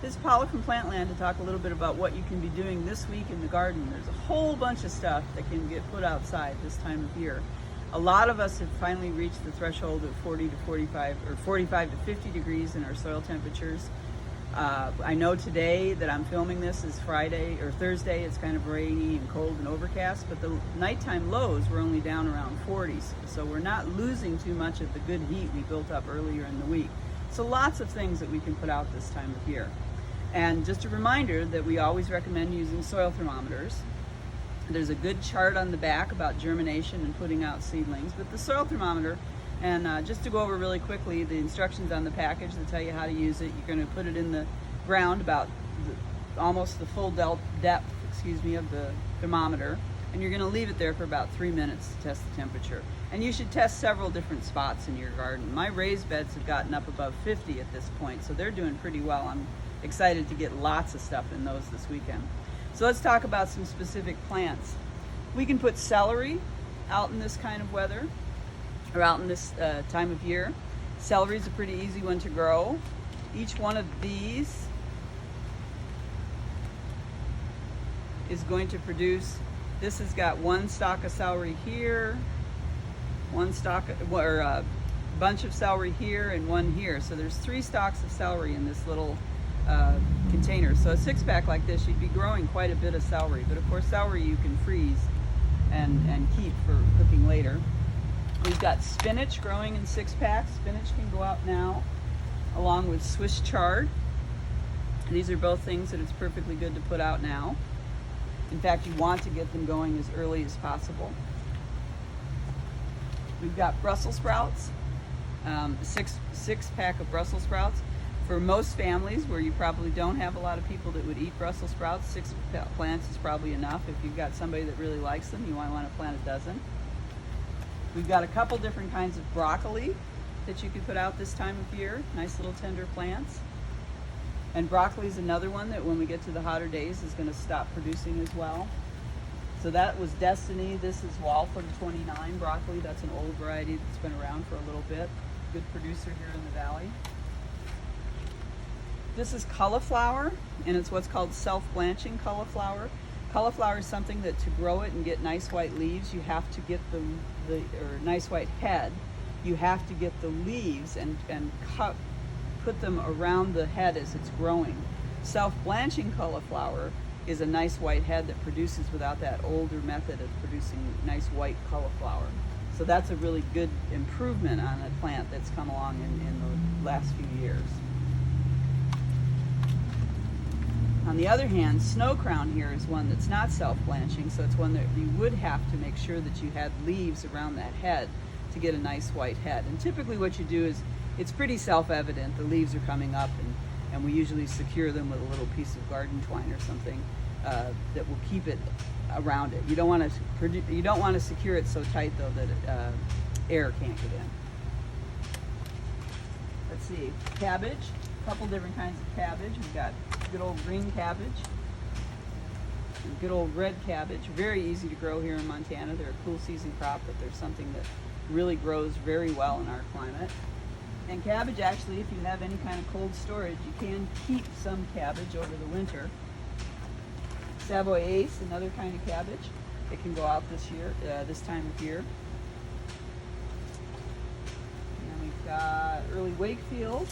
This is Paula from Plantland to talk a little bit about what you can be doing this week in the garden. There's a whole bunch of stuff that can get put outside this time of year. A lot of us have finally reached the threshold of 40 to 45 or 45 to 50 degrees in our soil temperatures. I know today that I'm filming this is Friday or Thursday. It's kind of rainy and cold and overcast, but the nighttime lows were only down around 40s. So we're not losing too much of the good heat we built up earlier in the week. So lots of things that we can put out this time of year. And just a reminder that we always recommend using soil thermometers. There's a good chart on the back about germination and putting out seedlings, but the soil thermometer, and just to go over really quickly, the instructions on the package that tell you how to use it. You're going to put it in the ground about almost the full depth, of the thermometer, and you're going to leave it there for about 3 minutes to test the temperature. And you should test several different spots in your garden. My raised beds have gotten up above 50 at this point, so they're doing pretty well. I'm excited to get lots of stuff in those this weekend. So let's talk about some specific plants. We can put celery out in this kind of weather, or out in this time of year. Celery is a pretty easy one to grow. Each one of these is going to produce, this has got one stalk of celery here, one stalk, or a bunch of celery here, and one here. So there's 3 stalks of celery in this little container. So a 6-pack like this, you'd be growing quite a bit of celery. But of course, celery you can freeze and keep for cooking later. We've got spinach growing in 6-packs. Spinach can go out now, along with Swiss chard. These are both things that it's perfectly good to put out now. In fact, you want to get them going as early as possible. We've got Brussels sprouts, 6-pack of Brussels sprouts. For most families where you probably don't have a lot of people that would eat Brussels sprouts, 6 plants is probably enough. If you've got somebody that really likes them, you might want to plant a dozen. We've got a couple different kinds of broccoli that you could put out this time of year. Nice little tender plants. And broccoli is another one that when we get to the hotter days is going to stop producing as well. So that was Destiny. This is Waltham 29 broccoli. That's an old variety that's been around for a little bit. Good producer here in the valley. This is cauliflower, and it's what's called self-blanching cauliflower. Cauliflower is something that to grow it and get nice white leaves, you have to get or nice white head. You have to get the leaves and put them around the head as it's growing. Self-blanching cauliflower is a nice white head that produces without that older method of producing nice white cauliflower. So that's a really good improvement on a plant that's come along in the last few years. On the other hand, snow crown here is one that's not self-blanching, so it's one that you would have to make sure that you had leaves around that head to get a nice white head. And typically what you do is, it's pretty self-evident, the leaves are coming up, and we usually secure them with a little piece of garden twine or something that will keep it around it. You don't want to secure it so tight though that air can't get in. Let's see, cabbage, a couple different kinds of cabbage. We've got good old green cabbage and good old red cabbage. Very easy to grow here in Montana. They're a cool season crop, but they're something that really grows very well in our climate. And cabbage, actually, if you have any kind of cold storage, you can keep some cabbage over the winter. Savoy Ace, another kind of cabbage. It can go out this time of year. And we've got early Wakefield.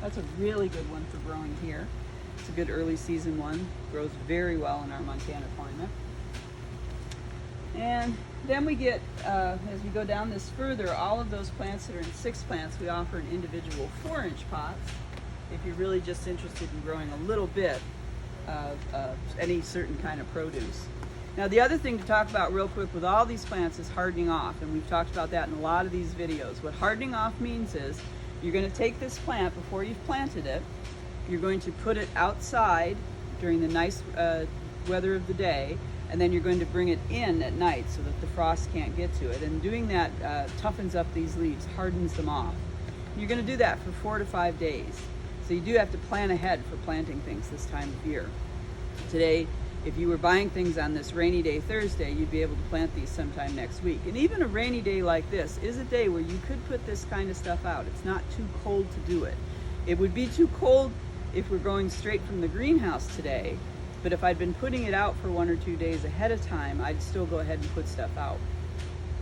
That's a really good one for growing here. It's a good early season one. Grows very well in our Montana climate. And then we get, as we go down this further, all of those plants that are in 6 plants, we offer in individual 4-inch pots if you're really just interested in growing a little bit of any certain kind of produce. Now the other thing to talk about real quick with all these plants is hardening off, and we've talked about that in a lot of these videos. What hardening off means is you're going to take this plant before you've planted it, you're going to put it outside during the nice weather of the day, and then you're going to bring it in at night so that the frost can't get to it. And doing that toughens up these leaves, hardens them off. You're going to do that for 4 to 5 days. So you do have to plan ahead for planting things this time of year. Today, if you were buying things on this rainy day Thursday, you'd be able to plant these sometime next week. And even a rainy day like this is a day where you could put this kind of stuff out. It's not too cold to do it. It would be too cold if we're going straight from the greenhouse today, but if I'd been putting it out for 1 or 2 days ahead of time, I'd still go ahead and put stuff out.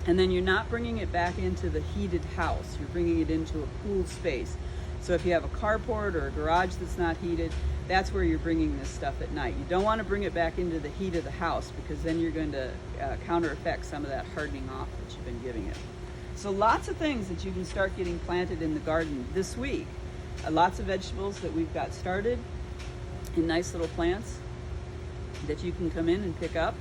And then you're not bringing it back into the heated house, you're bringing it into a cool space. So if you have a carport or a garage that's not heated, that's where you're bringing this stuff at night. You don't want to bring it back into the heat of the house, because then you're going to counter effect some of that hardening off that you've been giving it. So lots of things that you can start getting planted in the garden this week. Lots of vegetables that we've got started in nice little plants that you can come in and pick up.